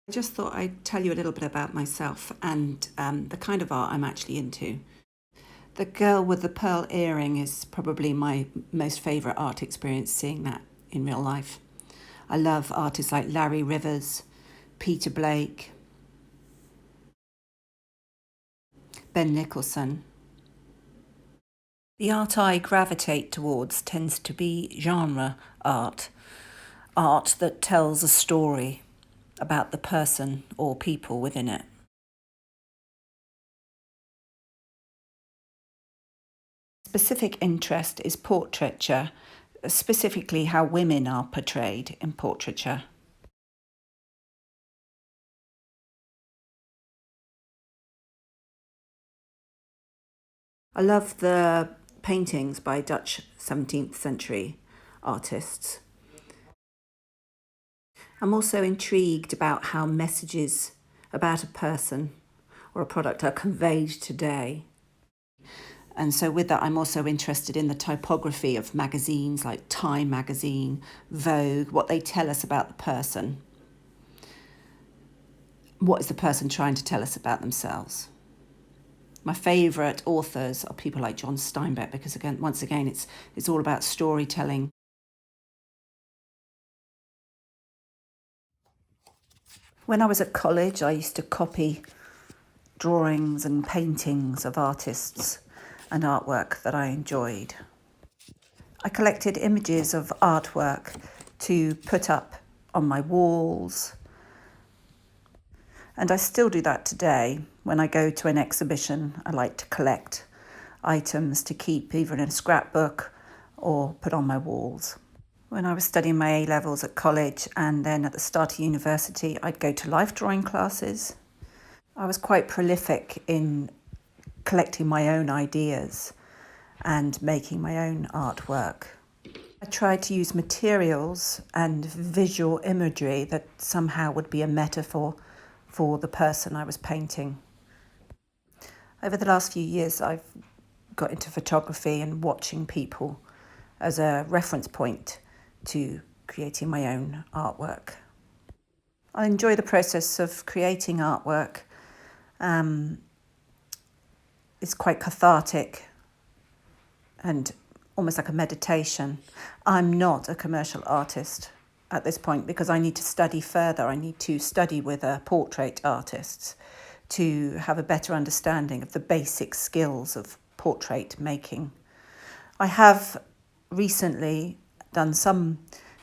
I just thought I'd tell you a little bit about myself and the kind of art I'm actually into. The girl with the pearl earring is probably my most favourite art experience, seeing that in real life. I love artists like Larry Rivers, Peter Blake, Ben Nicholson. The art I gravitate towards tends to be genre art, art that tells a story about the person or people within it. Specific interest is portraiture, specifically how women are portrayed in portraiture. I love the paintings by Dutch 17th century artists. I'm also intrigued about how messages about a person or a product are conveyed today. And so, with that, I'm also interested in the typography of magazines like Time magazine, Vogue, what they tell us about the person. What is the person trying to tell us about themselves? My favourite authors are people like John Steinbeck because, once again, it's all about storytelling. When I was at college, I used to copy drawings and paintings of artists and artwork that I enjoyed. I collected images of artwork to put up on my walls, and I still do that today. When I go to an exhibition, I like to collect items to keep either in a scrapbook or put on my walls. When I was studying my A-levels at college and then at the start of university, I'd go to life drawing classes. I was quite prolific in collecting my own ideas and making my own artwork. I tried to use materials and visual imagery that somehow would be a metaphor for the person I was painting. Over the last few years, I've got into photography and watching people as a reference point to creating my own artwork. I enjoy the process of creating artwork. It's quite cathartic and almost like a meditation. I'm not a commercial artist at this point because I need to study further. I need to study with portrait artists to have a better understanding of the basic skills of portrait making. I have recently done some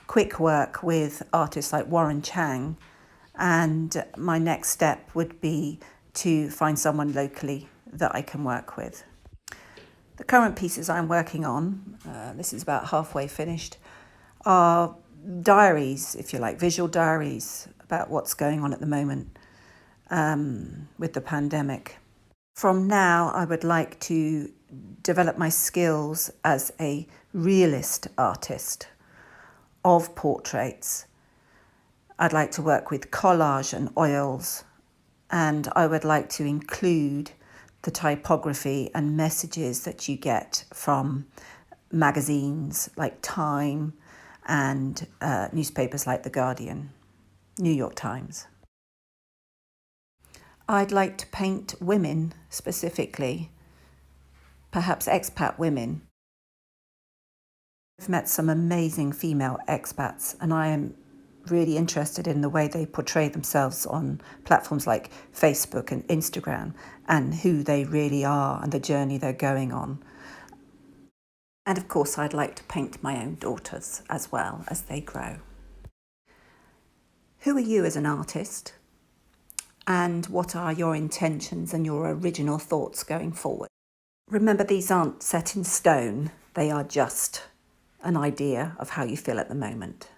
quick work with artists like Warren Chang, and my next step would be to find someone locally that I can work with. The current pieces I'm working on, this is about halfway finished, are diaries, if you like, visual diaries about what's going on at the moment with the pandemic. From now, I would like to develop my skills as a realist artist of portraits. I'd like to work with collage and oils, and I would like to include the typography and messages that you get from magazines like Time and newspapers like The Guardian, New York Times. I'd like to paint women specifically, perhaps expat women. I've met some amazing female expats, and I am really interested in the way they portray themselves on platforms like Facebook and Instagram and who they really are and the journey they're going on. And of course, I'd like to paint my own daughters as well as they grow. Who are you as an artist? And what are your intentions and your original thoughts going forward? Remember, these aren't set in stone. They are just an idea of how you feel at the moment.